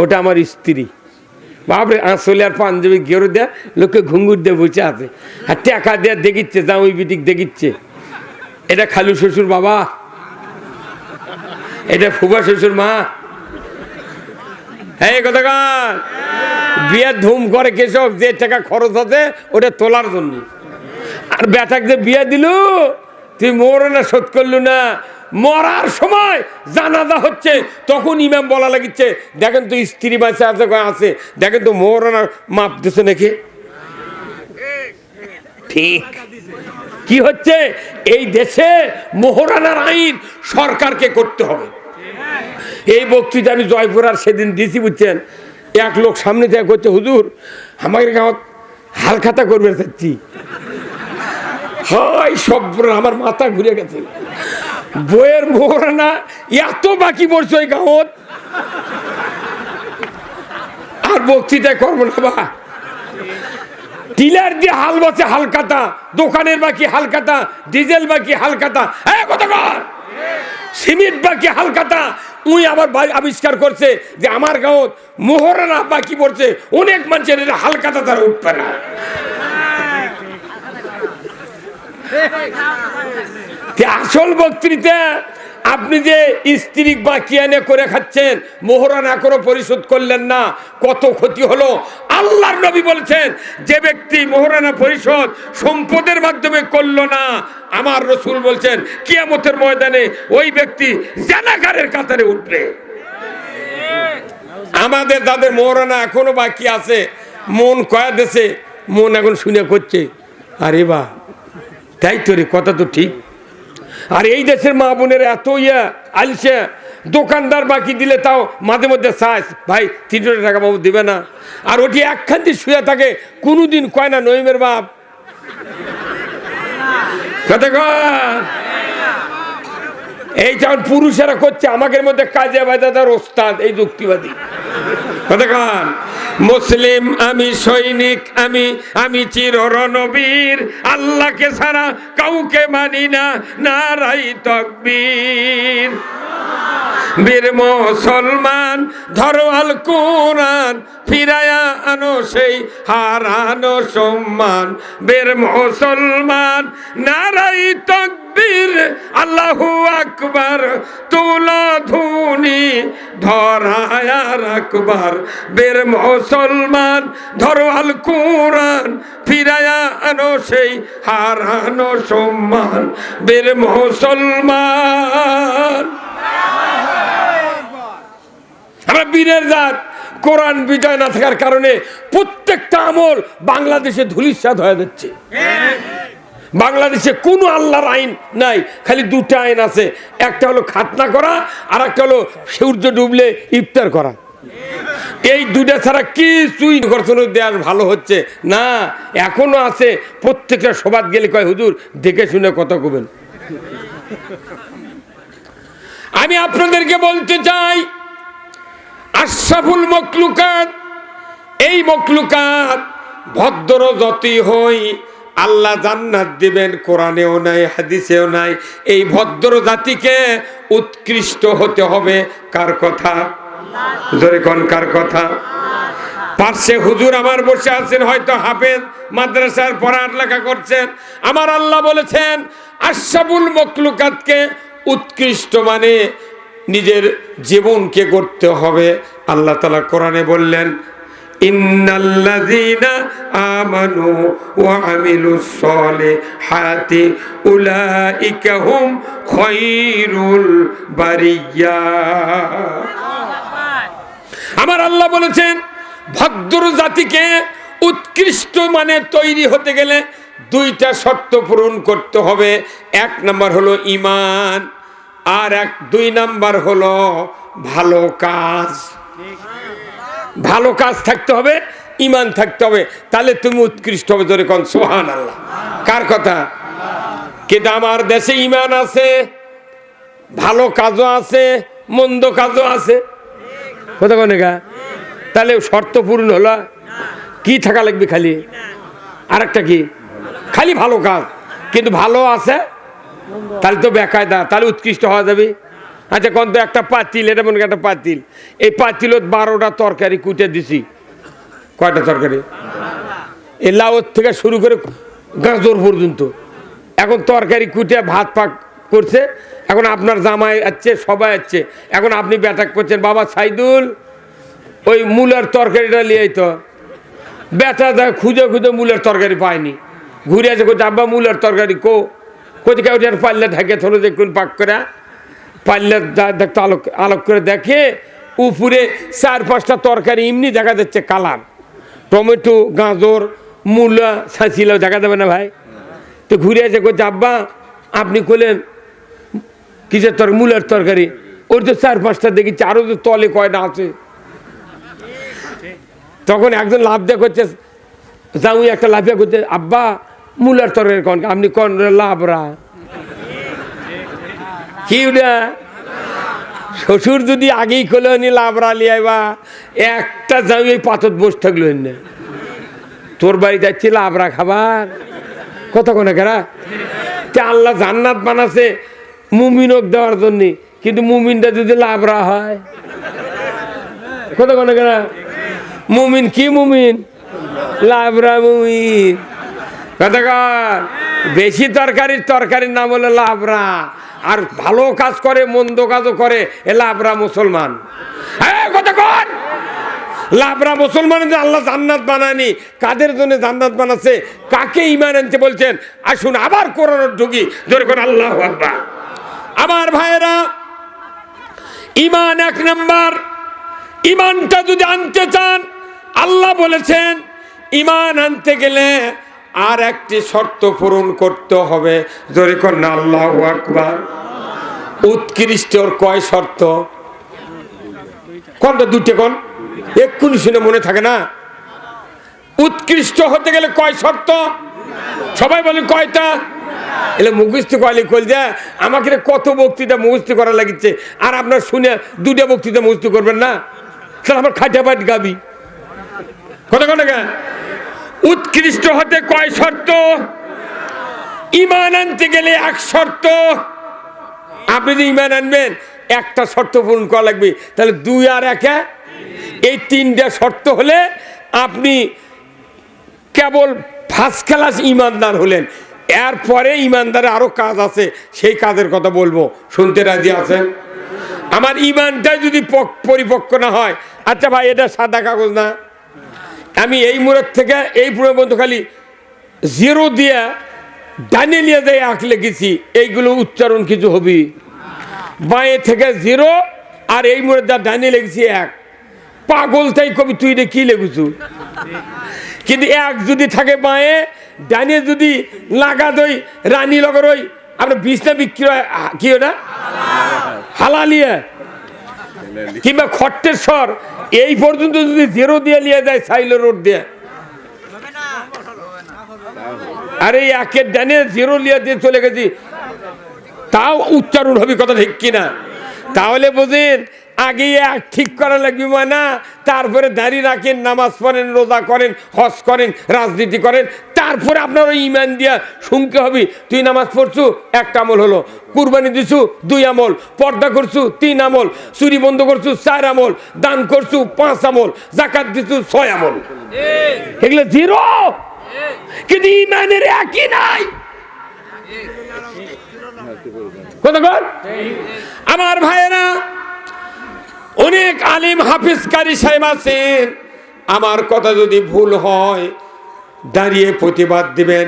ওটা আমার স্ত্রী। বাপরে আসলে আর পাঞ্জাবি গেরো দেয়া লোকে ঘুঙ্গুর দিয়ে বসে আছে আর টাকা দেয়া দেখিচ্ছে, জামাই বিটিক দেখিচ্ছে। এটা খালু শ্বশুর বাবা, এটা ফুফা শ্বশুর মা। হ্যাঁ কথা কার বিয়ে ধুম করে কৃষক, যে টাকা খরচ আছে ওটা তোলার জন্য। আর বেটাক যে বিয়ে দিল তুই মোহরানা শোধ করলু না, মরার সময় জানাজা হচ্ছে তখন ইমাম বলা লাগিচ্ছে, দেখেন তো স্ত্রী বাঁচে আছে আছে, দেখেন তো মোহরানা মাপ দিচ্ছে নাকি। ঠিক কি হচ্ছে এই দেশে মোহরানার আইন সরকারকে করতে হবে। এই বক্তৃতা আমি জয়পুরার সেদিন দিছি, বুঝছেন। এক লোক সামনে থেকে করছে, হুজুর আমাদের গাঁত হালখাতা করবে চাচ্ছি। হয় সব আমার মাথা ঘুরে গেছে। বইয়ের মোহরানা এত বাকি পড়ছে ওই গাঁত, আর বক্তৃতায় করবো না। বা টিলার দিয়ে হাল বসে হালখাতা, দোকানের বাকি হালখাতা, ডিজেল বাকি হালখাতা, সিমেন্ট বাকি হালখাতা। উই আবার আবিষ্কার করছে যে আমার গাঁত মোহরানা বাকি পড়ছে, অনেক মানুষের হালখাতা তারা উঠবে না। আসল বক্তৃতা আপনি যে স্ত্রী বাকি এনে করে খাচ্ছেন, মোহরানা এখনো পরিশোধ করলেন না, কত ক্ষতি হলো। আল্লাহর নবী বলেছেন, যে ব্যক্তি মোহরানা পরিশোধ সম্পদের মাধ্যমে করলো না, আমার রসুল বলছেন কিয়ামতের ময়দানে ওই ব্যক্তি জানাগারের কাতারে উঠবে। আমাদের যাদের মোহরানা এখনো বাকি আছে, মন কয়া দেশে মন এখন শুনে করছে, আরে বা তাই তো রে, কথা তো ঠিক। আর এই দেশের মা বোনের এত আলসে, দোকানদার বাকি দিলে তাও মাঝে মধ্যে চায় ভাই 300 টাকা বাবু দিবে না, আর ওটি একখান দিয়ে শুয়ে থাকে, কোনোদিন কয় না নইমের বাপ। কথা কন এই যেমন পুরুষেরা করছে, আমাদের মধ্যে কাজে বাজাদার ওস্তাদ এই যুক্তিবাদী। কথা কন মুসলিম আমি, সৈনিক আমি, আমি চির রণবীর, আল্লাহকে ছাড়া কাউকে মানি না, নারাই তাকবীর। বীর মুসলমান ধরো আল কোরআন, ফিরায়া আনো সেই হারানো সম্মান। বীর মুসলমান নারাই তাকবীর, আল্লাহু আকবার, তুলা ধুনি ধরায়া রাখবার। বীর মুসলমান ধরো আল কোরআন, ফিরায়া আনো সেই হারানো সম্মান। বীর মুসলমান আমরা বীরের জাত। কোরআন বিজয় না থাকার কারণে প্রত্যেকটা আমল বাংলাদেশে ধূলিসাৎ হয়ে যাচ্ছে। বাংলাদেশে কোনো আল্লাহর আইন নাই, খালি দুটো আইন আছে, একটা হলো খাতনা করা, আর একটা হলো সূর্য ডুবলে ইফতার করা। এই দুটা ছাড়া কিছুই দেওয়ার ভালো হচ্ছে না। এখনো আছে, প্রত্যেকটা সবাদ গেলে কয় হুজুর দেখে শুনে কথা কবেন। আমি আপনাদেরকে বলতে চাই, আশরাফুল মখলুকাত, এই মখলুকাত ভদ্র যতই হই আল্লাহ জান্নাত দিবেন, কোরআনেও নাই হাদিসেও নাই। এই ভদ্র জাতিকে উৎকৃষ্ট হতে হবে। কার কথা? জোরে কোন কার কথা? পাশে হুজুর আমার বসে আছেন, হয়তো হাফেজ, মাদ্রাসার পড়ালেখা করছেন। আমার আল্লাহ বলেছেন আশরাফুল মখলুকাতকে উৎকৃষ্ট মানে নিজের জীবনকে করতে হবে। আল্লাহ তাআলা কোরআনে বললেন, ইন্নাল্লাযীনা আমানু ওয়া আমিলুস সলিহাতি উলাইকা হুম খায়রুল বারিয়া। আমার আল্লাহ বলেছেন ভদ্র জাতিকে উৎকৃষ্ট মানে তৈরি হতে গেলে দুইটা শর্ত পূরণ করতে হবে। এক নাম্বার হলো ঈমান, আর দুই নাম্বার হলো ভালো কাজ। ভালো কাজ থাকতে হবে, ঈমান থাকতে হবে, তাহলে তুমি উৎকৃষ্ট হবে। ধরে কোন সুবহানাল্লাহ। কার কথা? কিন্তু আমার দেশে ঈমান আছে, ভালো কাজও আছে, মন্দ কাজও আছে। কথা কোন গা? তাহলে শর্ত পূরণ হলো কি থাকা লাগবে? খালি আর একটা কি? খালি ভালো কাজ, কিন্তু ভালো আছে তাহলে তো বেকায়দা, তাহলে উৎকৃষ্ট হওয়া যাবে? আচ্ছা কোন তো একটা পাতিল, এটা মনে একটা পাতিল, এই পাতিলত 12টা তরকারি কুটে দিছি। কয়টা তরকারি? এই লাউর থেকে শুরু করে গাজর পর্যন্ত। এখন তরকারি কুটে ভাত পাক করছে, এখন আপনার জামাই আছে, সবাই আছে, এখন আপনি ব্যাটাক করছেন, বাবা সাইদুল ওই মূলার তরকারিটা লিয়ে তো। বেটা দেখ খুঁজে খুঁজে মূলের তরকারি পায়নি, ঘুরে আছে কোথায়, আব্বা মূলের তরকারি কোথায় ওটার পাল্লা ঢাকে থলো দেখুন পাক করে, পাল্লা দেখতে আলোক আলোক করে দেখে উপরে 4-5টা তরকারি এমনি দেখা যাচ্ছে কালার, টমেটো, গাজর, মূলা, ছাঁচিলাও দেখা যাবে না ভাই? তো ঘুরে আছে কোথায়, আব্বা আপনি করলেন কিসের তরকারি? মূলের তরকারি। ওর তো 4-5টা দেখেছি, আরও তো তলে কয়টা আছে। তখন একজন লাভ দেয়া করছে, যাও একটা লাফিয়া করছে, আব্বা মূলার তরকারি কন, আপনি কন লাভরা কি ওটা? শ্বশুর যদি আগেই খোলে নি লাভরা লিয়াইবা, একটা যাও এই পাথর বসে থাকলো না, তোর বাড়ি যাচ্ছি লাভরা খাবার কত কোনে কেরা? আল্লাহ জান্নাত বানাছে মুমিনক দেওয়ার জন্য, কিন্তু মুমিনটা যদি লাভরা হয় কত কোনে কেরা? মুমিন কি মুমিন? লাভরা মুমিন। কতক্ষণ বেশি তরকারির নাম হলো লাভরা, আর ভালো কাজ করে মন্দ কাজও করে এ লাভরা মুসলমান। কতক্ষণ লাভরা মুসলমান। আল্লাহ জান্নাত বানায়নি, কাদের জন্য জান্নাত বানাচ্ছে, কাকে ঈমান আনতে বলছেন? আসুন আবার কোরআন ঢুকি, জোরে করে আল্লাহু আকবার। আমার ভাইয়েরা, ঈমান 1 নাম্বার। ঈমানটা যদি আনতে চান, আল্লাহ বলেছেন ঈমান আনতে গেলে আর একটি শর্ত পূরণ করতে হবে, জোরে করে আল্লাহু আকবার। উৎকৃষ্টর কয় শর্ত? কোনটা? 2টে কোন? এক্ষুনি শুনে মনে থাকে না। উৎকৃষ্ট হতে গেলে কয় শর্ত? সবাই বলেন কয়টা? এলে মুখস্থ কয়লি কল যায় আমাকে, কত বক্তৃতা মুখস্থ করা লাগিচ্ছে, আর আপনার শুনে 2টা বক্তৃতা মুখস্থ করবেন না, তাহলে আমার খাটাপাট গাবি কত টাকা। উৎকৃষ্ট হতে কয় শর্ত? ঈমান আনতে গেলে 1 শর্ত। আপনি যদি ঈমান আনবেন একটা শর্ত পূরণ করা লাগবে, তাহলে 2 আর 1 এই 3টা শর্ত হলে আপনি কেবল ফার্স্ট ক্লাস ঈমানদার হলেন। এরপরে ঈমানদারের আরো কাজ আছে, সেই কাজের কথা বলবো, শুনতে রাজি আছেন? আমার ঈমানটাই যদি পরিপক্ক না হয়, আচ্ছা ভাই এটা সাদা কাগজ না, আমি এই মুহূর্ত থেকে এই পুরো পর্যন্ত খালি 0 দিয়ে ডানে নিয়ে যাই আঁকলে গেছি, এইগুলো উচ্চারণ কিছু হবি? বাঁয়ে থেকে 0 আর এই মুহূর্তে ডানে লেগেছি 1, পাগল তাই কবি তুই রে কি লেগেছু? কিন্তু 1 যদি থাকে বাঁয়ে, ডানে যদি লাগা দই রানী লগর ওই আপনার বিছনা বিক্রি হয় কি ওটা হালালিয়া কিংবা খট্টের স্বর, এই পর্যন্ত যদি 0 দিয়ে নিয়ে যায় সাইলো রোড দিয়ে, আর এই 1-এর ডানে 0 লিয়ে দিয়ে চলে গেছি, তাও উচ্চারণ হবে, কথা ঠিক কিনা? তাহলে বোঝেন আগে 1 ঠিক করা লাগবে না, তারপরে দাঁড়িয়ে রাখেন, নামাজ পড়েন, রোজা করেন, হজ করেন, রাজনীতি করেন, তারপরে আপনার ওই ঈমান দিয়া শুনতে হবে। তুই নামাজ পড়ছু 1 আমল হলো, কুরবানি দিছু 2 আমল, পর্দা করছু 3 আমল, চুরি বন্ধ করছু 4 আমল, দান করছু 5 আমল, যাকাত দিছু 6 আমল। এগুলো 0, কিন্তু ঈমানের 1ই নাই। কতক্ষণ আমার ভাইয়েরা, অনেক আলিম হাফিজ কারি সাহেব আছেন, আমার কথা যদি ভুল হয় দাঁড়িয়ে প্রতিবাদ দিবেন,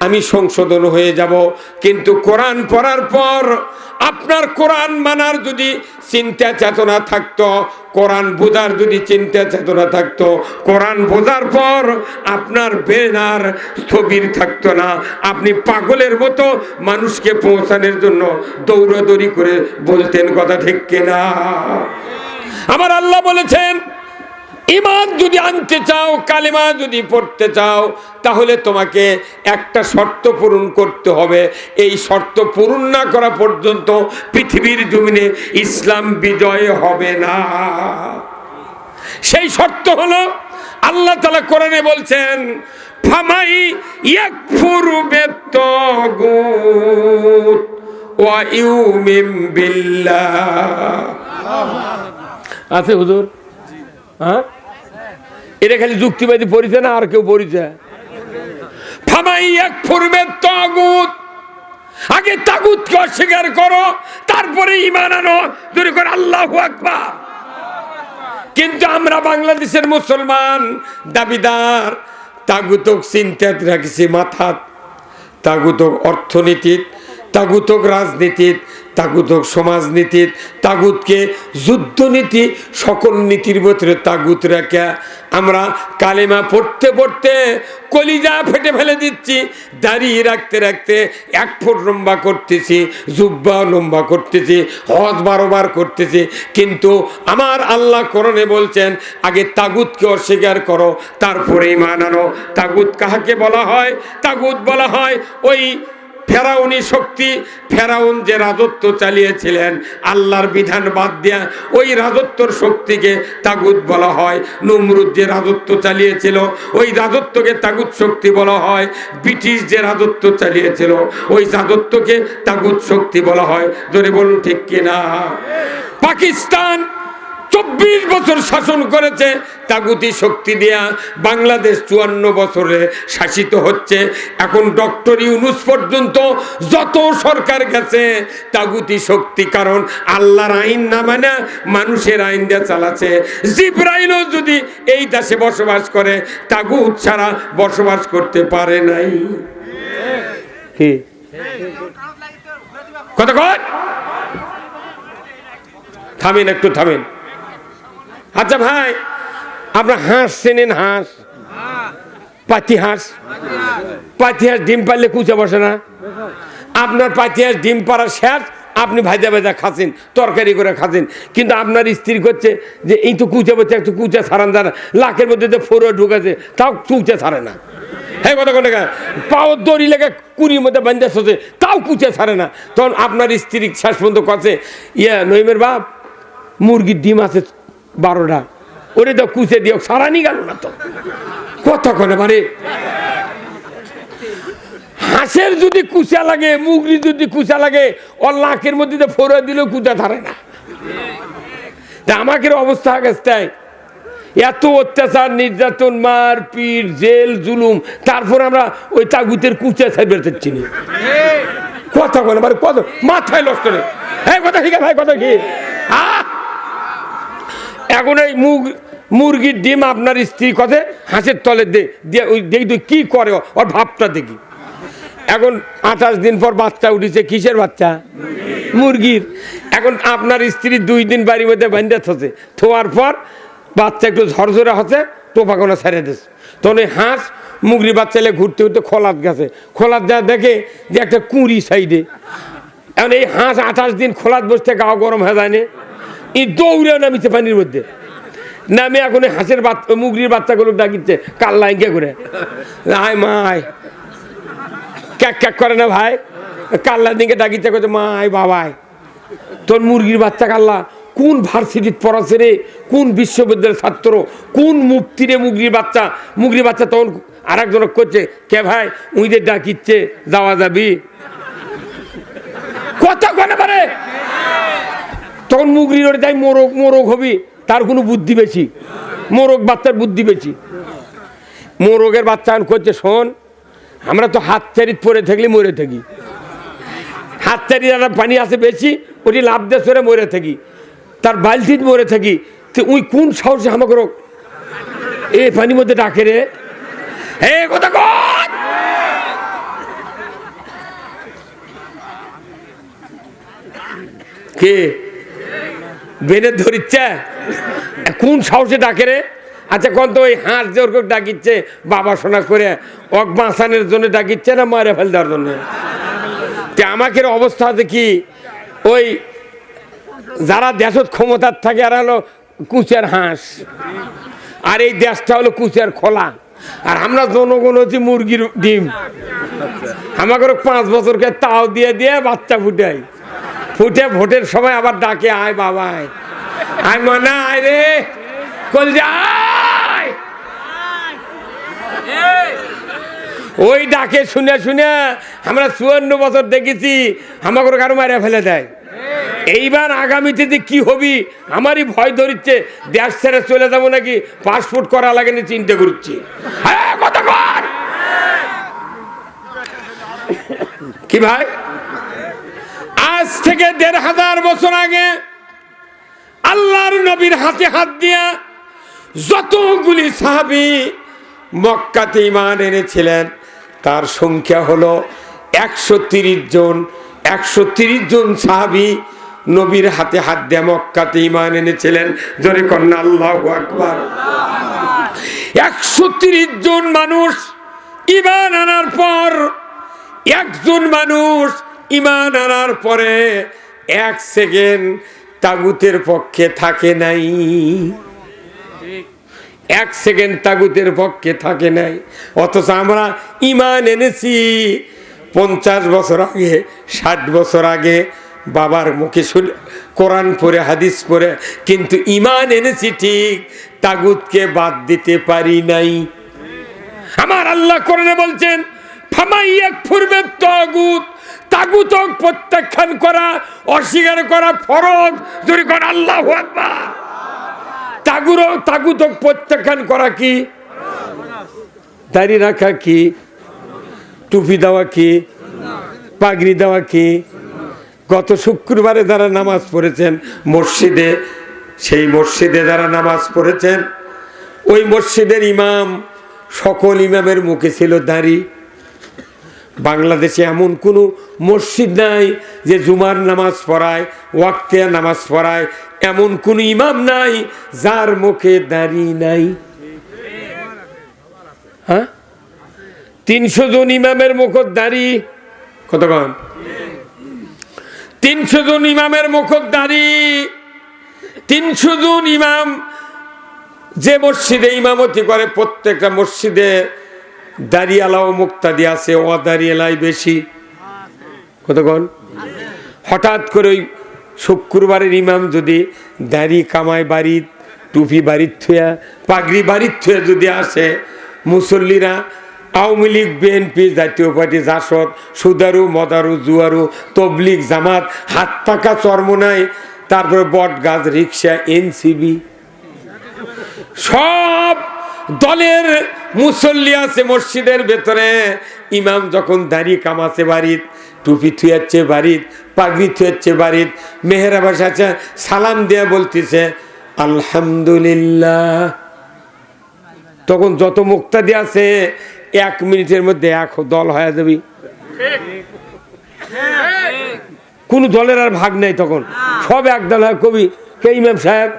আমি সংশোধন হয়ে যাব। কিন্তু কোরআন পড়ার পর আপনার কোরআন মানার যদি চিন্তা চেতনা থাকতো, কোরআন বোঝার যদি চিন্তা চেতনা থাকতো, কোরআন বোঝার পর আপনার বেনার স্থবির থাকতো না, আপনি পাগলের মতো মানুষকে পৌঁছানোর জন্য দৌড়াদৌড়ি করে বলতেন, কথা ঠিক কিনা? আমার আল্লাহ বলেছেন ঈমান যদি আনতে চাও, কালেমা যদি পড়তে চাও, তাহলে তোমাকে একটা শর্ত পূরণ করতে হবে। এই শর্ত পূরণ না করা পর্যন্ত পৃথিবীর জমিনে ইসলাম বিজয় হবে না। সেই শর্ত হলো আল্লাহ তাআলা কোরআনে বলছেন, ফামাই ইয়াকফুরু বিত্তাগুত ওয়া ইউমিন বিল্লাহ। আছে হুজুর? হ্যাঁ, এটা খালি যুক্তিবাদী পড়িছে না আর কেউ পড়িছে? ফামাই ইয়াকফুর বিত-তাগুত, আগে তাগুতকে অস্বীকার করো, তারপরে ঈমান আনো। জোরে করে আল্লাহু আকবার। কিন্তু আমরা বাংলাদেশের মুসলমান দাবিদার তাগুতক চিন্তাত রাখছি মাথাত, তাগুতক অর্থনীতিত, তাগুতক রাজনীতিত, তাগুতক সমাজনীতিত, তাগুতকে যুদ্ধনীতি, সকল নীতির ভিতরে তাগুত রেখে আমরা কালেমা পড়তে পড়তে কলিজা ফেটে ফেলে দিচ্ছি। দাঁড়িয়ে রাখতে রাখতে 1 ফুট লম্বা করতেছি, জুব্বা লম্বা করতেছি, হজ 12 বার করতেছি। কিন্তু আমার আল্লাহ কোরআনে বলছেন আগে তাগুতকে অস্বীকার করো, তারপরে ঈমান আনো। তাগুত কাহাকে বলা হয়? তাগুত বলা হয় ওই ফেরাউনি শক্তি। ফেরাউন যে রাজত্ব চালিয়েছিলেন আল্লাহর বিধান বাদ দিয়া, ওই রাজত্বর শক্তিকে তাগুত বলা হয়। নমরুদ যে রাজত্ব চালিয়েছিল ওই রাজত্বকে তাগুত শক্তি বলা হয়। ব্রিটিশ যে রাজত্ব চালিয়েছিল ওই রাজত্বকে তাগুত শক্তি বলা হয়। জোরে বলুন ঠিক কিনা? পাকিস্তান 24 বছর শাসন করেছে তাগুতি শক্তি দিয়া। বাংলাদেশ 54 বছরে শাসিত হচ্ছে। এখন ডক্টর ইউনূস পর্যন্ত যত সরকার গেছে তাগুতি শক্তি, কারণ আল্লাহর আইন না মানে মানুষের আইন দিয়ে চালাচ্ছে। জিবরাইলও যদি এই দেশে বসবাস করে তাগুত ছাড়া বসবাস করতে পারে নাই। কি কথা কয়? থামেন, একটু থামেন। আচ্ছা ভাই, আপনার হাঁস চেনেন? হাঁস, পাতি হাঁস। পাতি হাঁস ডিম পারলে কুচা বসে না? আপনার পাতি হাঁস ডিম পাড়া শেষ, আপনি ভাজা ভাজা খাচ্ছেন, তরকারি করে খাচ্ছেন, কিন্তু আপনার স্ত্রী করছে যে এই তো কুচা বলছে, একটু কুচা ছাড়ান জানা, লাখের মধ্যে তো ফোরো ঢুকেছে, তাও কুচা ছাড়ে না। হ্যাঁ কথা কথা, পাও দড়ি লেগে কুড়ির মধ্যে বান্ধা সোচে, তাও কুচা ছাড়ে না। তখন আপনার স্ত্রী শেষ পর্যন্ত কাছে নইমের বাপ, মুরগির ডিম আছে 12টা, ওরে তো কুচে দিও, সারানি গেল না তো। কতক্ষণ বারে হাঁসের যদি কুচা লাগে, মুরগির যদি কুচা লাগে, ওর লাখের মধ্যে ফোড়া দিলেও কুচা ধরে না। আমাকে অবস্থা গেছে এত অত্যাচার, নির্যাতন, মার পিট, জেল, জুলুম, তারপর আমরা ওই তাগুতের কুচা ছাড়বে চিনি। কথা বলে মানে কত মাথায় নষ্ট নেই। হ্যাঁ কথা ঠিক আছে ভাই, কথা কি? এখন এই মুরগির ডিম আপনার স্ত্রী কথা হাঁসের তলে দিয়ে ওই দেখি কি করে, ওর ভাবটা দেখি। এখন 28 দিন পর বাচ্চা উঠেছে। কিসের বাচ্চা? মুরগির। এখন আপনার স্ত্রী 2 দিন বাড়ির মধ্যে বান্ধা থসে, থোয়ার পর বাচ্চা একটু ঝরঝরে হচ্ছে, টোপাকোনা ছেড়ে দিচ্ছে। তখন ওই হাঁস মুরগির বাচ্চা এলে ঘুরতে ঘুরতে খোলাত গেছে, খোলাত যা দেখে যে একটা কুঁড়ি সাইডে। এখন এই হাঁস 28 দিন খোলাত বসতে গা গরম হয়ে যায়নি, এই দৌড়ে নামিছে পানির মধ্যে। নামে এখন হাঁসের বাচ্চা, মুরগির বাচ্চাগুলো ডাকিচ্ছে কাল্লা ইঙ্গে করে, আয় মায়, ক্যাক ক্যাক করে না ভাই, কাল্লার দিকে ডাকিচ্ছে, করছে মায় বাবাই। তোর মুরগির বাচ্চা কাল্লা কোন ভার্সিটির পড়াছে রে, কোন বিশ্ববিদ্যালয়ের ছাত্র, কোন মুক্তি রে মুরগির বাচ্চা। মুরগির বাচ্চা তখন আর একজন করছে, কে ভাই উইদের ডাকিচ্ছে, যাওয়া যাবি? কথা কনে পারে তখন মুরগির ওরে তাই মোরগ মোরগ হবি, তার কোনো বুদ্ধি বেশি, মোরগ বাচ্চার বুদ্ধি বেশি। মোরগের বাচ্চা করছে, শোন আমরা তো হাত চারিত পরে থাকলে মরে থাকি, হাত চারি যারা পানি আছে বেশি ওটি লাভ দিয়ে সরে মরে থাকি, তার বালতিত মরে থাকি, তো ওই কোন সাহসে আমাকে এ পানির মধ্যে ডাকে রে? হে কথা কর। কে বেনে ধরিচ্ছে? কোন সাহসে ডাকে রে? আচ্ছা কোন তো ওই হাঁস যে ওরকম ডাকিচ্ছে বাবা শোনা করে, ওক বাঁচানোর জন্য ডাকিচ্ছে না মারে ফেল দেওয়ার জন্য? আমাকে অবস্থা আছে কি, ওই যারা দেশত ক্ষমতার থাকে আর হলো কুচের হাঁস, আর এই দেশটা হলো কুচের খোলা, আর আমরা জনগণ হচ্ছি মুরগির ডিম। আমাকে 5 বছরকে তাও দিয়ে দিয়ে বাচ্চা ফুটাই, ফুটে ভোটের সময় আবার ডাকে, আয় বাবাই, আয় মনে আয় রে, কল যায় ওই ডাকে শুনে শুনে আমরা 54 বছর দেখেছি আমাকে কারো মারিয়া ফেলে দেয়। এইবার আগামীতে যে কি হবি আমারই ভয় ধরিচ্ছে, দেশ ছেড়ে চলে যাবো নাকি পাসপোর্ট করা লাগে না চিন্তা করছি। কি ভাই, আজ থেকে 1500 বছর আগে আল্লাহর নবীর হাতে হাত দিয়া যতগুলি সাহাবী মক্কাতে ঈমান এনেছিলেন তার সংখ্যা হলো 130 জন। 130 জন সাহাবী নবীর হাতে হাত দিয়ে মক্কাতে ঈমান এনেছিলেন। জোরে কন্যা আল্লাহু আকবার। 130 জন মানুষ ঈমান আনার পর, একজন মানুষ ঈমান আনার পরে 1 সেকেন্ড তাগুতের পক্ষে থাকে নাই। 1 সেকেন্ড তাগুতের পক্ষে থাকে নাই। অথচ আমরা ঈমান এনেছি 50 বছর আগে, 60 বছর আগে বাবার মুখে শুনে কোরআন পড়ে হাদিস পড়ে, কিন্তু ঈমান এনেছি ঠিক, তাগুতকে বাদ দিতে পারি নাই। আমার আল্লাহ কোরআনে বলছেন ফামাইয়াকফুর বিত্তাগুত, তাগুত প্রত্যাখ্যান করা, অস্বীকার করা ফরজ। জোরে কর আল্লাহু আকবার। তাগুত প্রত্যাখ্যান করা কি? দাড়ি রাখা কি? টুপি দেওয়া কি? পাগড়ি দেওয়া কি? গত শুক্রবারে যারা নামাজ পড়েছেন মসজিদে, সেই মসজিদে যারা নামাজ পড়েছেন ওই মসজিদের ইমাম, সকল ইমামের মুখে ছিল দাড়ি। বাংলাদেশে এমন কোনো মসজিদ নাই যে জুমার নামাজ পড়ায়, ওয়াক্তে নামাজ পড়ায়, এমন কোন ইমাম নাই যার মুখে দাড়ি নাই। হ্যাঁ, 300 জন ইমামের মুখত দাড়ি। কতক্ষণ? 300 জন ইমামের মুখত দাড়ি। 300 জন ইমাম যে মসজিদে ইমামতি করে, প্রত্যেকটা মসজিদে দাড়িয়ালাও মুক্তাদি আছে, অদাড়িয়ালাই বেশি। কতক্ষণ? হঠাৎ করে ওই শুক্রবারের ইমাম যদি দাড়ি কামায় বাড়ির, টুপি বাড়ির থুয়া, পাগড়ি বাড়ির থুয়া যদি আসে, মুসল্লিরা আওয়ামী লীগ, বিএনপি, জাতীয় পার্টি, জাসদ, সুদারু, মদারু, জুয়ারু, তবলিগ, জামাত, হাত পাকা চরমোনাই, তারপরে বট গাছ, রিক্সা, এনসিবি, সব দলের মুসল্লি আছে মসজিদের ভেতরে। ইমাম যখন দাড়ি কামাচ্ছে বাড়ির, টুপি থুয়াচ্ছে বাড়ির, পাগড়ি থুয়াচ্ছে বাড়ির, মেহেরা ভাষা সালাম দেয়া বলতেছে আলহামদুলিল্লাহ, তখন যত মুক্তাদি আছে 1 মিনিটের মধ্যে 1 দল হয়ে যাবি। কোন দলের আর ভাগ নাই, তখন সব এক দল হয়। কবি কে ইমাম সাহেব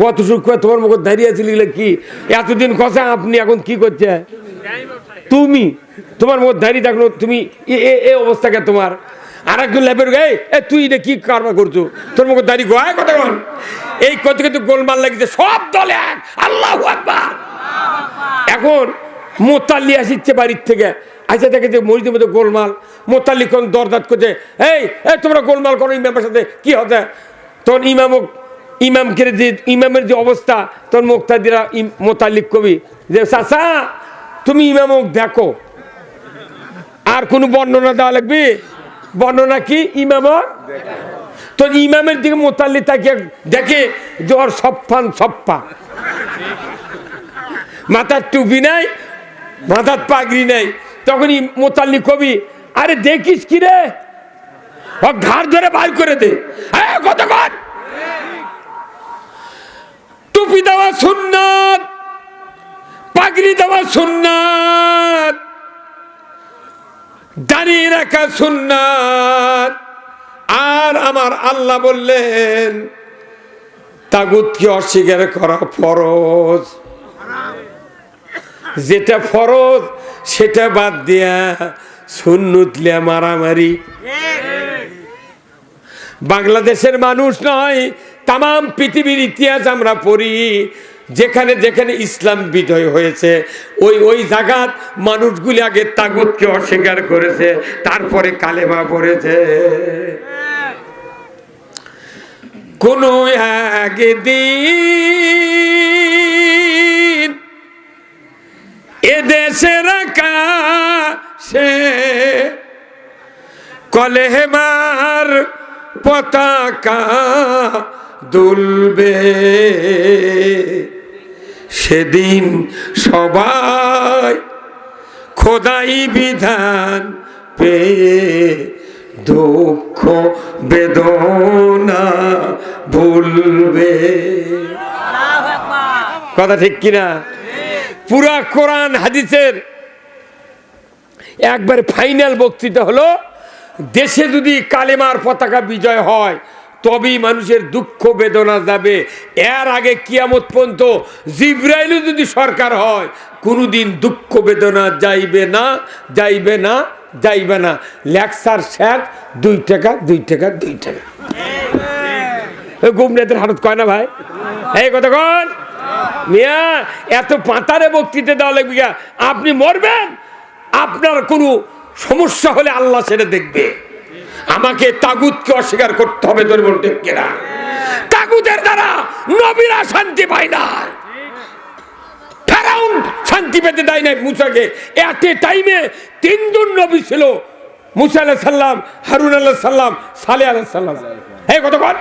কত সুখ, তোমার মুখ দাঁড়িয়ে ছিল কি এতদিন কথা, আপনি এখন কি করছে? তুমি তোমার মুখ দাঁড়িয়ে থাকলো, তুমি এ অবস্থাকে তোমার। আর একজন ল্যাপের গায়ে তুই এটা কি কারবার করছো, তোর মুখ দাঁড়িয়ে গায়ে কথা বল। এই কত কত গোলমাল লাগিছে, সব দল এক। আল্লাহু আকবার। এখন মোতাল্লি আসিচ্ছে বাড়ির থেকে, আচ্ছা দেখে যে মসজিদের মধ্যে গোলমাল, মোতাল্লি কোন দরদাত করছে, এই তোমরা গোলমাল করো ইমামের সাথে, কি হতে? তখন ইমামকে যে ইমামের যে অবস্থা, তোর মুক্তাদিরা মোতাল্লিক কবি যে চাচা তুমি ইমামক দেখো, আর কোন বর্ণনা দেওয়া লাগবে? বর্ণনা কি? ইমামক। তো ইমামের দিকে মোতাল্লি তাকে দেখে যে ওর সপ্পান সপ্পা, মাথার টুপি নাই, মাথার পাগড়ি নাই। তখনই মোতাল্লি কবি আরে দেখিস কি রে, ও ঘাড় ধরে বাইর করে দে। কতক্ষণ? টুপি দেওয়া সুন্নাত, পাগড়ি দেওয়া সুন্নাত, দাঁড়িয়ে রাখা সুন্নাত। আর আমার আল্লাহ বললেন তাগুতকে অস্বীকার করা ফরজ। যেটা ফরজ সেটা বাদ দিয়া সুন্নত লিয়া মারামারি। বাংলাদেশের মানুষ নয়, তাম পৃথিবীর ইতিহাস আমরা পড়ি, যেখানে যেখানে ইসলাম বিজয় হয়েছে ওই জায়গাত মানুষগুলি আগে তাগুতকে অস্বীকার করেছে, তারপরে কালেমা পড়েছে। কোন একদিন এদেশের আকাশ সে কলেমার পতাকা দুলবে, সেদিন সবাই খোদাই বিধান পেয়ে দুঃখ বেদনা ভুলবে। কথা ঠিক কিনা? পুরা কোরআন হাদিসের একবার ফাইনাল বক্তৃতা হলো, দেশে যদি কালেমার পতাকা বিজয় হয় তবেই মানুষের দুঃখ বেদনা যাবে। এর আগে কিয়ামত পর্যন্ত জিবরাইলও যদি সরকার হয় কোনোদিন দুঃখ বেদনা যাইবে না, যাইবে না, যাইবে না। লেকচার শেষ, 2 টাকা 2 টাকা 2 টাকা। গোমরাতের হারত কয় না ভাই? এই কথা কন মিয়া, এত পাতারে বক্তৃতা দেওয়া লাগবে। আপনি মরবেন, আপনার কোনো সমস্যা হলে আল্লাহ সেটা দেখবে। আমাকে তাগুতকে অস্বীকার করতে হবে। তোর বলতে কেনা তাগুতের দ্বারা নবীরা শান্তি পায় না, ফেরাউন শান্তি পেতে দেয় নাই মুসাকে। এট এ টাইমে 3 জন নবী ছিল, মুসা আলাইহিস সালাম, হারুন আলাইহিস সালাম, সালেহ আলাইহিস সালাম। এই কথা বল,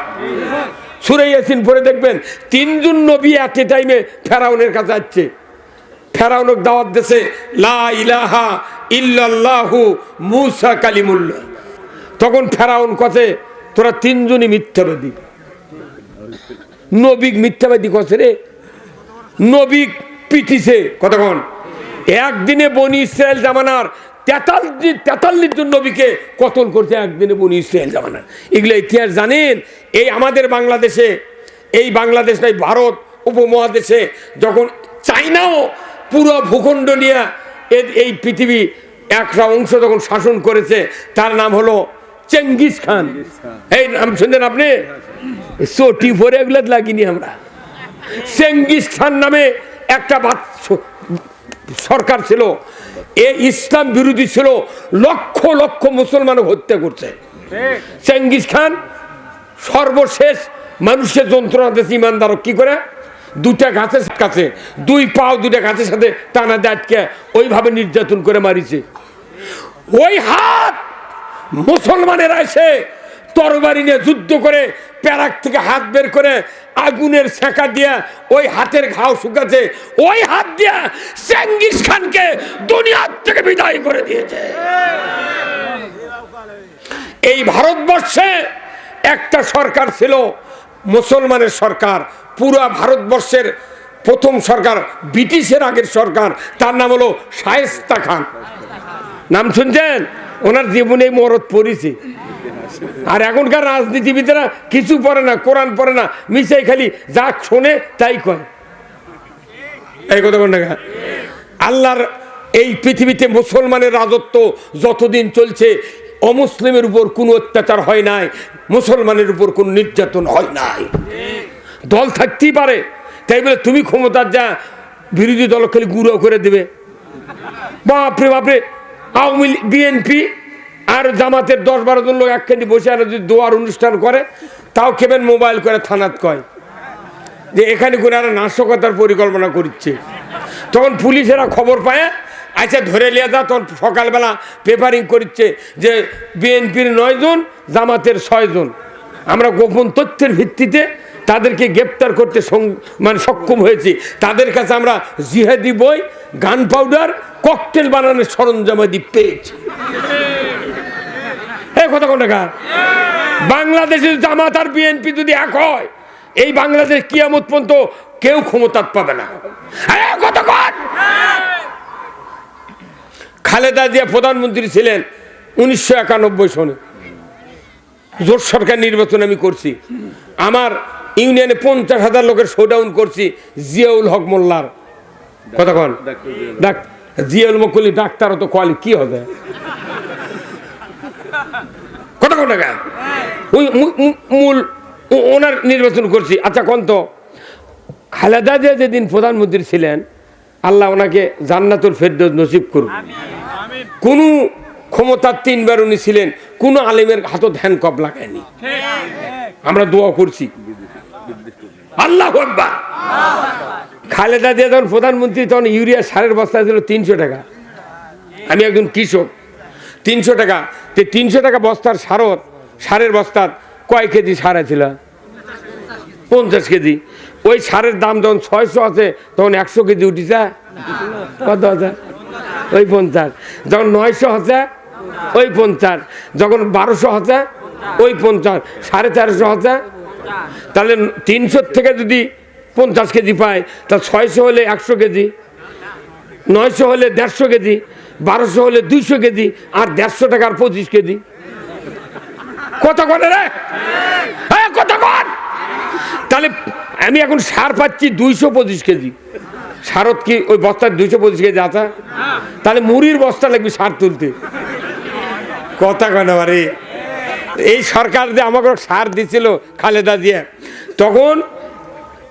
সূরা ইয়াসিন পড়ে দেখবেন 3 জন নবী এট এ টাইমে ফেরাউনের কাছে আসছে। ফেরাউনক দাওয়াত দিয়েছে লা ইলাহা ইল্লাল্লাহু মুসা কালিমুল্লাহ। তখন ফেরাউন কছে তোরা 3 জনই মিথ্যাবাদী। নবী মিথ্যাবাদী কছে রে, নবী পিটিছে। কতক্ষণ? একদিনে বনি ইসরায়েল জামানার 43 জন নবীকে কতল করছে একদিনে বনি ইসরায়েল জামানার। এগুলো ইতিহাস জানেন? এই আমাদের বাংলাদেশে, এই বাংলাদেশ নয় ভারত উপমহাদেশে, যখন চাইনাও পুরো ভূখণ্ড নিয়ে এই পৃথিবী একটা অংশ যখন শাসন করেছে, তার নাম হলো চেঙ্গিস খান। এই নাম শুনছেন আপনি? চটি পরে এগুলো লাগিনি আমরা। চেঙ্গিস খান নামে একটা সরকার ছিল, এ ইসলাম বিরোধী ছিল, লক্ষ লক্ষ মুসলমান হত্যা করছে। চেঙ্গিস খান সর্বশেষ মানুষের যন্ত্রণা দিয়েছে ইমানদার কি করে? 2টা গাছের কাছে 2 পাও 2টা গাছের সাথে টানা দাঁতকে ওইভাবে নির্যাতন করে মারিছে। ওই হাত মুসলমানেরা এসে তরবারি নিয়ে যুদ্ধ করে প্যারাক থেকে হাত বের করে আগুনের সেঁকা দিয়া ওই হাতের ঘাও শুকাছে। ওই হাত দিয়া চেঙ্গিস খানকে দুনিয়ার থেকে বিদায় করে দিয়েছে। এই ভারতবর্ষে একটা সরকার ছিল মুসলমানের সরকার, পুরো ভারতবর্ষের প্রথম সরকার, ব্রিটিশের আগের সরকার। তার নাম হলো শায়েস্তা খান। নাম শুনছেন? ওনার জীবনে মরদ পড়েছে। আর এখনকার রাজনীতিবিদেরা কিছু পড়ে না, কোরআন পড়ে না, মিশাই খালি যা শোনে তাই কয়। এই কথা বল না। আল্লাহর এই পৃথিবীতে মুসলমানের রাজত্ব যতদিন চলছে অমুসলিমের উপর কোনো অত্যাচার হয় নাই, মুসলমানের উপর কোনো নির্যাতন হয় নাই। দল থাকতেই পারে, তাই বলে তুমি ক্ষমতার যা বিরোধী দল খালি গুঁড়ো করে দেবে। বাপরে বাপরে, আওয়ামী লীগ, বিএনপি আর জামাতের 10-12 জন লোক একখানি বসে আর যদি দোয়ার অনুষ্ঠান করে, তাও কেবেন মোবাইল করে থানাত কয় যে এখানে করে আর নাশকতার পরিকল্পনা করছে। তখন পুলিশেরা খবর পায়, আচ্ছা ধরে লিয়া যা। তখন সকালবেলা পেপারিং করছে যে বিএনপির 9 জন, জামাতের 6 জন। আমরা গোপন তথ্যের ভিত্তিতে তাদেরকে গ্রেপ্তার করতে মানে সক্ষম হয়েছি। তাদের কাছে আমরা জিহাদি বই, গান পাউডার, ককটেল বানানোর সরঞ্জামাদি পেয়েছি। এই কথা কোন টাকা? বাংলাদেশের জামাত আর বিএনপি যদি এক হয়, এই বাংলাদেশ কিয়ামত পর্যন্ত কেউ ক্ষমতা পাবে না। কথা কন। খালেদা জিয়া প্রধানমন্ত্রী ছিলেন 1991 সনে। জোট সরকার নির্বাচন আমি করছি। আমার ইউনিয়নে 50,000 লোকের শোডাউন করছি জিয়াউল হক মোল্লার। কথা কন। জিয়াউল মকলি ডাক্তার তো কোয়ালি কি হবে? কথা কোন টাকা? মূল ওনার নির্বাচন করছি। আচ্ছা কোন তো খালেদা জিয়া যেদিন প্রধানমন্ত্রী ছিলেন, আল্লাহ ওনাকে জান্নাতুল ফেরদৌস নসিব করুন। কোন ক্ষমতার 3 বার উনি ছিলেন, কোন আলেমের হাতত হ্যান্ডকাপ লাগায়নি। আমরা দোয়া করছি। আল্লাহু আকবার। খালেদা জিয়া যখন প্রধানমন্ত্রী, তখন ইউরিয়া সারের বস্তা ছিল 300 টাকা। আমি একজন কৃষক, 300 টাকা, 300 টাকা বস্তার সারের বস্তার কয় কেজি সার ছিল? 50 কেজি। ওই সারের দাম যখন 600 আছে তখন 100 কেজি উঠিছে কত আছে? ওই 50। যখন 900 আছে ওই 50, যখন 1200 আছে ওই 50, 450 আছে। তাহলে 300 থেকে যদি 50 কেজি পায় তা 600 হলে 100 কেজি, 900 হলে 150 কেজি, 1200 হলে 200 কেজি, আর 150 টাকার 25 কেজি। কত করে রে? হ্যাঁ কত কর? তাহলে আমি এখন সার পাচ্ছি 225 কেজি। সারত কি ওই বস্তার 225 কেজি আছে? তাহলে মুড়ির বস্তা লাগবে সার তুলতে। কথা কেন বারে? এই সরকার যে আমাকে সার দিছিল খালেদা দিয়ে, তখন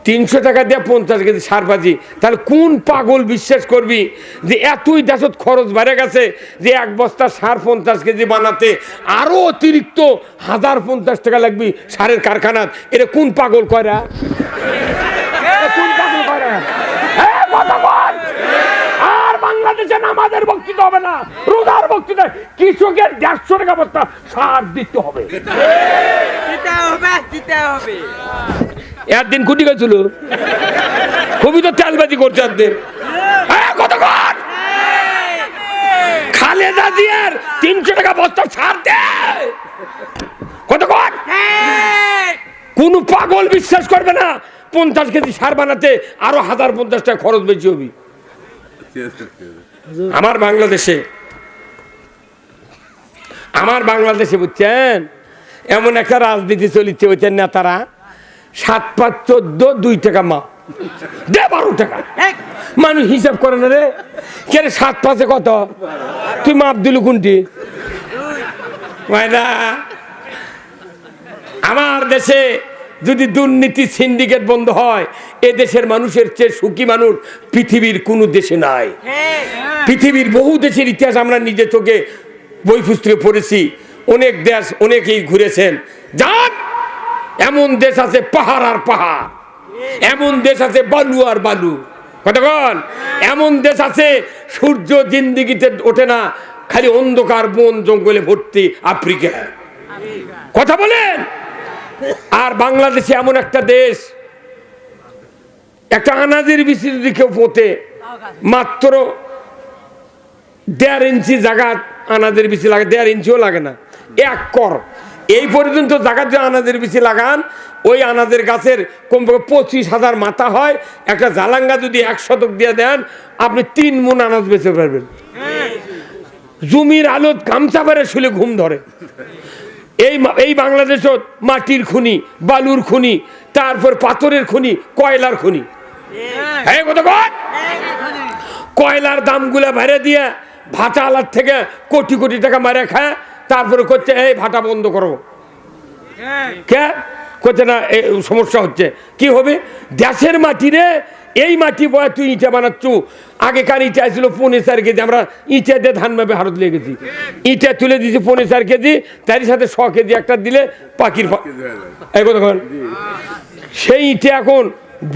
300 টাকা দিয়ে 50 কেজি সার পাচ্ছি। তাহলে কোন পাগল বিশ্বাস করবি যে এতই দেশত খরচ বেড়ে গেছে যে এক বস্তা সার 50 কেজি বানাতে আরো অতিরিক্ত 1050 টাকা লাগবে সারের কারখানাত? এটা কোন পাগল করা? কোন পাগল করা? আর বাংলাদেশে নামাজের বক্তৃতা হবে না, রোজার বক্তৃতা, কৃষকের 150 টাকা বস্তা সার দিতে হবে। একদিন কুটি গেছিল, খুবই তো তেলবাজি করছে একদিন। কতক্ষণ খালেদা জিয়ার 300 টাকা বস্তা সার দেয়? কতক্ষণ? কোন পাগল বিশ্বাস করবে না 50 কেজি সার বানাতে আরো 1050 টাকা খরচ বেশি হবে। আমার বাংলাদেশে বুঝছেন এমন একটা রাজনীতি চলিচ্ছে, বুঝছেন নেতারা 7-5-14 2 টাকা মাপ দে 12 টাকা। মানুষ হিসাব করে না রে, কে 7-5 কত? তুই মাপ দিলু কোনটি? আমার দেশে যদি দুর্নীতি সিন্ডিকেট বন্ধ হয়, এ দেশের মানুষের চেয়ে সুখী মানুষ পৃথিবীর কোন দেশে নাই। পৃথিবীর বহু দেশের ইতিহাস আমরা নিজে চোখে বই পুস্তকে পড়েছি, অনেক দেশ অনেকেই ঘুরেছেন। যান, এমন দেশ আছে পাহাড় আর পাহাড়, এমন দেশ আছে বালু আর বালু। কতক্ষণ? এমন দেশ আছে সূর্য জিন্দিগিতে ওঠে না, খালি অন্ধকার বন জঙ্গলে ভর্তি আফ্রিকা। কথা বলেন। আর বাংলাদেশে এমন একটা দেশ, একটা আনাজের বিচি যদি কেউ পোতে মাত্র 1.5 ইঞ্চি জায়গা আনাজের বিচি লাগে, 1.5 ইঞ্চিও লাগে না, 1 কর এই পর্যন্ত জায়গা যে আনাজের বিচি লাগান, ওই আনাজের গাছের কমপক্ষে 25,000 মাথা হয়। একটা জালাঙ্গা যদি 1 শতক দিয়ে দেন, আপনি 3 মণ আনাজ বেচতে পারবেন। জমির আলোত গামছা পরে শুলে ঘুম ধরে। এই বাংলাদেশত মাটির খনি, বালুর খনি, তারপর পাথরের খনি, কয়লার খনি। কয়লার দামগুলা বেড়ে দিয়ে ভাটা আলার থেকে কোটি কোটি টাকা মারে খায়, তারপরে করছে এই ভাটা বন্ধ করো। কে করছে না? সমস্যা হচ্ছে কি হবে? দেশের মাটি রে, এই মাটি বয় তুই ইটা বানাচ্ছু। আগেকার ইটা ছিল 4.5 কেজি, আমরা ইটা দিয়ে ধান মাপে হারত লেগেছি, ইটা তুলে দিয়েছি 4.5 কেজি, তার সাথে 100 কেজি একটা দিলে পাখির সেই ইটা এখন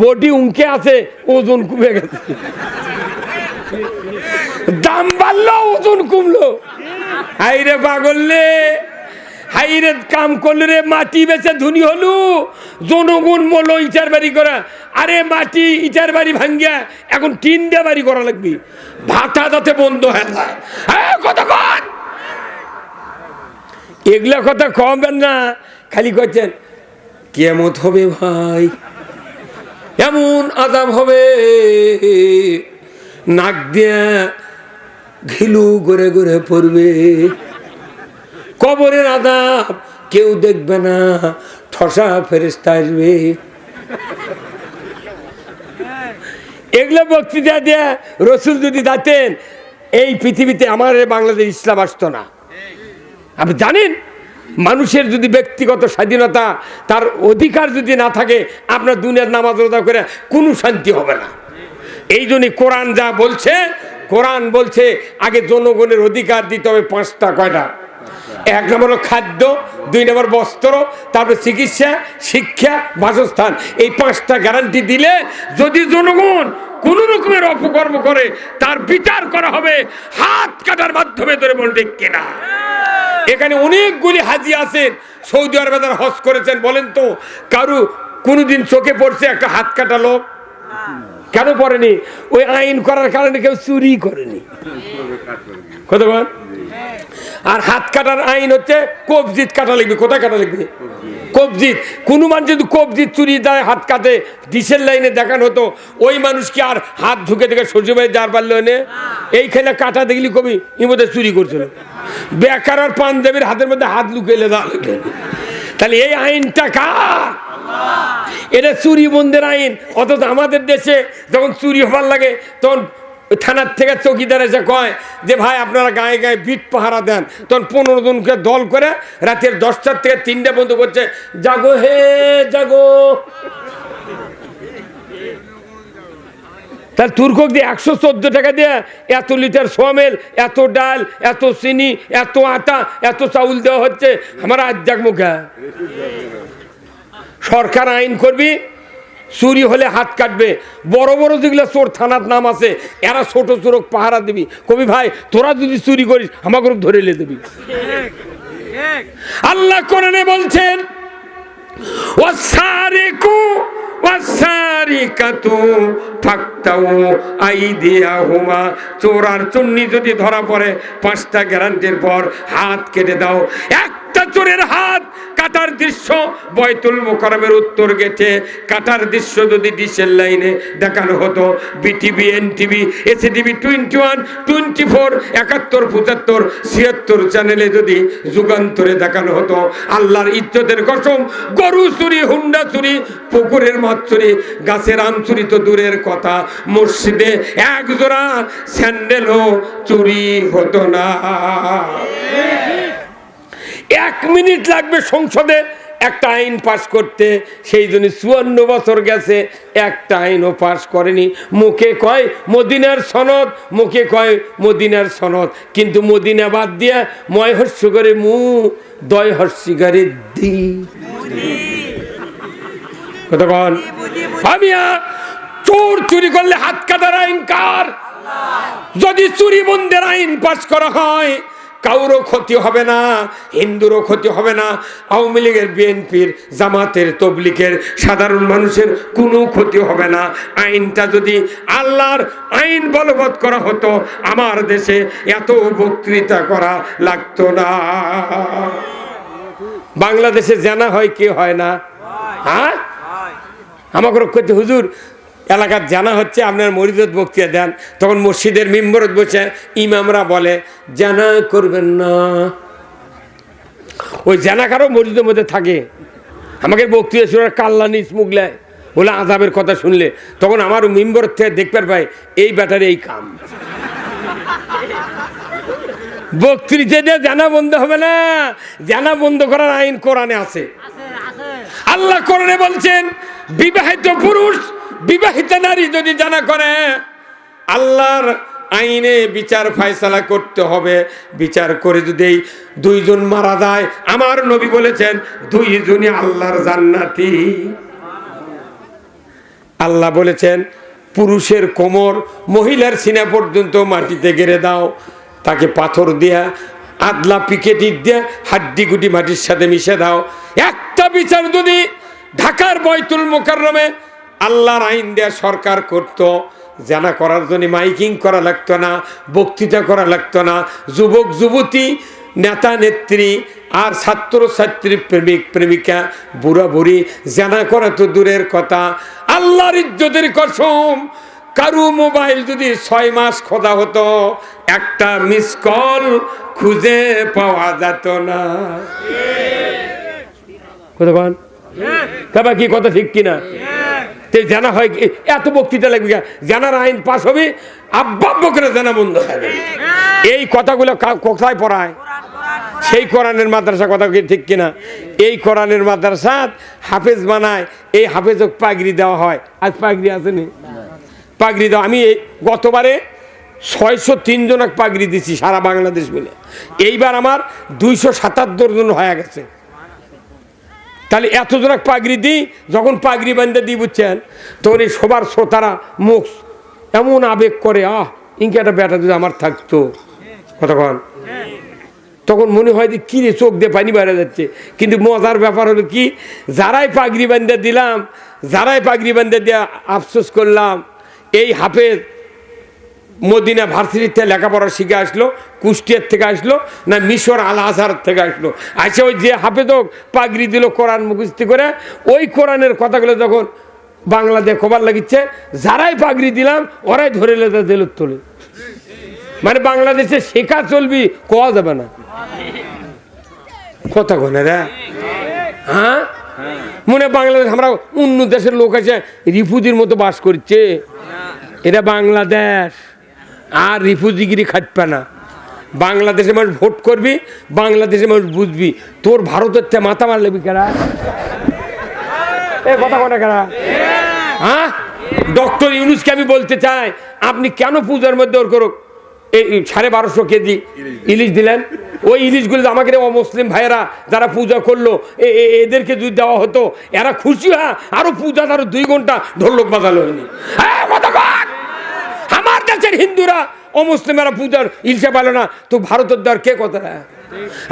বডি উঁকে আছে, ওজন কমে গেছে। দাম বাড়লো, ওজন কমলো। হাইরে পাগললে, হাইরে কাম করলে রে, মাটি বেচে ধনী হলু, জনগণ মলো ইটার বাড়ি করা। আরে মাটি ইটার বাড়ি ভাঙ্গিয়া এখন টিন দিয়ে বাড়ি করা লাগবে, ভাটা যাতে বন্ধ হয়ে যায়। কতক্ষণ এগুলা কথা কমবেন না, খালি করছেন কিয়ামত হবে ভাই, এমন আযাব হবে, নাক দিয়ে ঘিলু গড়ে গড়ে পড়বে, কবরের আযাব কেউ দেখবে না, ঠসা ফেরেশতা আসবে। এগুলো বক্তৃতা দিয়ে রসুল যদি যাতেন, এই পৃথিবীতে আমার বাংলাদেশ ইসলাম আসতো না। আপনি জানেন, মানুষের যদি ব্যক্তিগত স্বাধীনতা, তার অধিকার যদি না থাকে, আপনার দুনিয়ার নামাজ রোজা করে কোনো শান্তি হবে না। এই জন্যই কোরআন যা বলছে, কোরআন বলছে আগে জনগণের অধিকার দিতে হবে 5টা। কয়টা? এক নম্বর হলো খাদ্য, 2 নম্বর বস্ত্র, তারপরে চিকিৎসা, শিক্ষা, বাসস্থান। এই 5টা গ্যারান্টি দিলে যদি জনগণ কোন রকমের অপকর্ম করে তার বিচার করা হবে হাত কাটার মাধ্যমে, ধরে বল ঠিক কিনা? এখানে অনেকগুলি হাজি আছেন সৌদি আরবে যারা হজ করেছেন, বলেন তো কারু কোনদিন চোখে পড়ছে একটা হাত কাটা লোক? কেন পড়েনি? ওই আইন করার কারণে কেউ চুরি করেনি। কত বল? আর হাত কাটার আইন হচ্ছে কবজিত কাটা লিখবে। কোথায় কাটা লিখবে? কবজিত। কোন মানুষ যদি কবজিত চুরি দেয়, হাত কাটে, ডিসেল লাইনে দেখানো হতো, ওই মানুষ কি আর হাত ঢুকে দেখে সহ্য ভাই যার পারল না? এইখানে কাটা দেখলি কবি ইমধ্যে চুরি করছিল। বেকার আর পাঞ্জাবির হাতের মধ্যে হাত লুকিয়ে দেওয়া। তাহলে এই আইনটা কার? এটা চুরি বন্ধের আইন। অথচ আমাদের দেশে যখন চুরি হবার লাগে তখন থানার থেকে চৌকিদার এসে কয় যে ভাই আপনারা গায়ে গায়ে বিট পাহারা দেন। তখন 15 জনকে দল করে রাতের 10টার থেকে 3টা পর্যন্ত করছে, জাগো হে জাগো। তাহলে তুর্কক দিয়ে 114 টাকা দিয়ে এত লিটার সোয়ামেল, এত ডাল, এত চিনি, এত আটা, এত চাউল দেওয়া হচ্ছে। আমার আজ জাগ মুখা সরকার আইন করবি, চুরি হলে হাত কাটবে। বড় বড় যেগুলো চোর থানার নাম আছে, এরা ছোট চোরক পাহারা দিবি, কবি ভাই তোরা যদি চুরি করিস আমাকে ধরে লে দিবি। আল্লাহ কোরআনে বলছেন, ওয়াসারিকু ওয়াসারিকাতু ফাকতাউ আইদিয়াহুমা, চোর আর চুন্নি যদি ধরা পড়ে 5টা গ্যারান্টির পর হাত কেটে দাও। একটা চোরের হাত কাটার দৃশ্য বয়তুল মোকাররমের উত্তর গেটে কাটার দৃশ্য যদি ডিসেল লাইনে দেখানো হতো, বিটিভি, এনটিভি, এসিটিভি 21, 24, 71, 75, 76 চ্যানেলে যদি যুগান্তরে দেখানো হতো, আল্লাহর ইজ্জতের কসম, গরু চুরি, হুন্ডা চুরি, পুকুরের মাছ চুরি, গাছের আম চুরি তো দূরের কথা, মসজিদে 1 জোড়া স্যান্ডেলও চুরি হতো না। 1 মিনিট লাগবে সংসদে একটা আইন পাস করতে। সেই জন্য 54 বছর গেছে, একটা আইনও পাস করেনি। মুখে কয় মদিনার সনদ, মুখে কয় মদিনার সনদ, কিন্তু মদিনা বাদ দিয়া ময় হস্য করে মু, দয় হস্যি করে দি। কতক্ষণ আমিয়া চোর চুরি করলে হাত কাটার আইন কার? যদি চুরি বন্ধের আইন পাস করা হয় কারো ক্ষতি হবে না, হিন্দুরও ক্ষতি হবে না, আওয়ামী লীগের, বিএনপির, জামাতের, তবলিগের, সাধারণ মানুষের কোনো ক্ষতি হবে না। আইনটা যদি আল্লাহর আইন বলবৎ করা হতো, আমার দেশে এত বক্তৃতা করা লাগতো না। বাংলাদেশে জানা হয় কি হয় না? হ্যাঁ, আমাকে করতে হুজুর এলাকার জানা হচ্ছে, আপনার মরিদত বক্তৃতা দেন, তখন মসজিদের মিম্বরত বসে ইমামরা বলে জানা করবেন না। ওই জানা কারো মসজিদের মধ্যে থাকে। আমাকে বক্তৃতা শুনে কাল্লানি মুগলায় বলে আযাবের কথা শুনলে, তখন আমার মিম্বর থেকে দেখবার ভাই এই ব্যাটারে এই কাম। বক্তৃতা দিয়ে জানা বন্ধ হবে না। জানা বন্ধ করার আইন কোরআনে আছে। আল্লাহ কোরআনে বলছেন, বিবাহিত পুরুষ, বিবাহিত নারী যদি জানা করে আল্লাহর আইনে বিচার ফায়সালা করতে হবে। বিচার করে যদি 2 জন মারা যায়, আমার নবী বলেছেন 2 জনই আল্লাহর জান্নাতি। আল্লাহ বলেছেন পুরুষের কোমর মহিলার সিনা পর্যন্ত মাটিতে গেড়ে দাও, তাকে পাথর দিয়া আদলা পিকেটি দিয়ে হাড্ডি গুটি মাটির সাথে মিশে দাও। একটা বিচার যদি ঢাকার বয়তুল মোকাররমে আল্লাহর আইন দেয়া সরকার করত, জানা করার জন্য মাইকিং করা লাগতো না, বক্তৃতা করা লাগতো না। যুবক যুবতী, নেতা নেত্রী আর ছাত্র ছাত্রী, প্রেমিক প্রেমিকা, বুড়া বুড়ি জানা করা তো দূরের কথা। আল্লাহর ইজ্জতের কসম, কারু মোবাইল যদি 6 মাস খোঁজা হতো, একটা মিস কল খুঁজে পাওয়া যেত না। কি কথা ঠিক কিনা? জানা হয় এত বক্তৃতা লাগবে, জানার আইন পাস হবে, আব্বা করে জানা বন্ধ হবে। এই কথাগুলো কোথায় পড়ায়? সেই কোরআনের মাদ্রাসা। কথা কি ঠিক কিনা? এই কোরআনের মাদ্রাসা হাফেজ বানায়, এই হাফেজক পাগড়ি দেওয়া হয়। আজ পাগড়ি আসেনি? পাগড়ি দেওয়া। আমি গতবারে 603 জনক পাগড়ি দিছি সারা বাংলাদেশ মিলে। এইবার আমার 277 জন হয়ে গেছে। তাহলে এত জনক পাগড়ি দিই, যখন পাগড়ি বান্ধে দিই বুঝছেন, তখন এই সবার শ্রোতারা মুখ এমন আবেগ করে, ইনকে একটা বেটা যদি আমার থাকতো, কতক্ষণ তখন মনে হয় যে কী রে, চোখ দিয়ে পানি বেড়ে যাচ্ছে। কিন্তু মজার ব্যাপার হলো কি, যারাই পাগড়ি বান্ধে দিলাম, যারাই পাগড়ি বান্ধে দিয়ে আফসোস করলাম, এই হাফেজ মদিনা ভার্সিটিতে লেখাপড়া শিখে আসলো, কুষ্টিয়ার থেকে আসলো না মিশর আল আজহার থেকে আসলো, আসে ওই যে হাফেজক পাগড়ি দিল কোরআন মুখস্থি করে, ওই কোরআনের কথাগুলো যখন বাংলাদেশ খবর লাগিচ্ছে, যারাই পাগড়ি দিলাম ওরাই ধরে লেতে দিল তোলে। মানে বাংলাদেশে শেখা চলবি কোয়া যাবে না, কথা কনে রে। হ্যাঁ, মনে বাংলাদেশ আমরা অন্য দেশের লোক আছে রিফুজির মতো বাস করছে। এটা বাংলাদেশ, আর রিফুজিগিরি খাটবে না। বাংলাদেশে মানুষ ভোট করবি, বাংলাদেশে মানুষ বুঝবি। তোর ভারতের চেয়ে মাথা মার লেবি কারা, এ কথা কনে কারা? হ্যাঁ, ডক্টর ইউনুসকে আমি বলতে চাই, আপনি কেন পূজার মধ্যে ওর করুক এই 1250 কেজি ইলিশ দিলেন? ওই ইলিশগুলো আমাকে অমুসলিম ভাইয়েরা যারা পূজা করলো এদেরকে যদি দেওয়া হতো, এরা খুশি হয়, আরো পূজা আরো 2 ঘন্টা ঢোলক বাজালো হয়নি। আমার দেশের হিন্দুরা অমুসলিমেরা পূজার ইলিশে পালো না, তো ভারতের দেওয়ার কে কথা?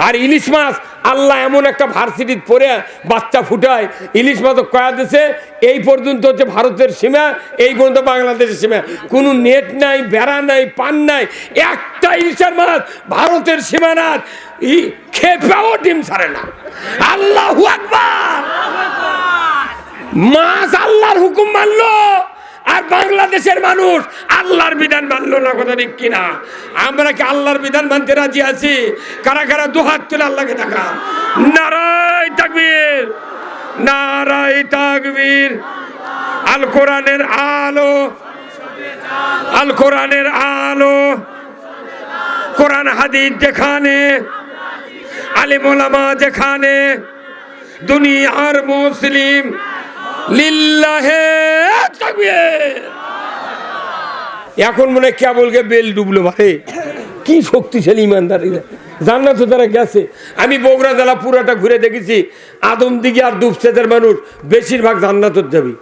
আর ইলিশ মাছ আল্লাহ এমন একটা ভার্সিটি পরে বাচ্চা ফুটায়, ইলিশ মাছ কয়া দিছে এই পর্যন্ত হচ্ছে ভারতের সীমা, এই পর্যন্ত বাংলাদেশের সীমা, কোনো নেট নাই, বেড়া নাই, পান নাই, একটা ইলিশের মাছ ভারতের সীমানাথ খেপেও ডিম ছাড়ে না। আল্লাহু আকবার! মাছ আল্লাহর হুকুম মানলো, আর বাংলাদেশের মানুষ আল্লাহর বিধান মানলো না। কথা ঠিক কিনা? আমরা কি আল্লাহর বিধান মানতে রাজি আছি? কারা কারা দুহাত তুলে আল্লাহকে দেখা, নারায়ে তাকবীর, নারায়ে তাকবীর। আল কোরআনের আলো, আল কোরআনের আলো, কোরআন হাদিস যেখানে, আলেম ওলামা যেখানে, দুনিয়ার মুসলিম লিল্লাহে তাকবীর। এখন মনে কেবলকে বেল ডুবলো ভাই, কি শক্তিশালী ইমানদারিরা, জান্নাতে তারা গেছে। আমি বগুড়া জেলা পুরাটা ঘুরে দেখেছি, আদমদিঘি আর দুপচাঁদের মানুষ বেশিরভাগ জান্নাতে যাবি।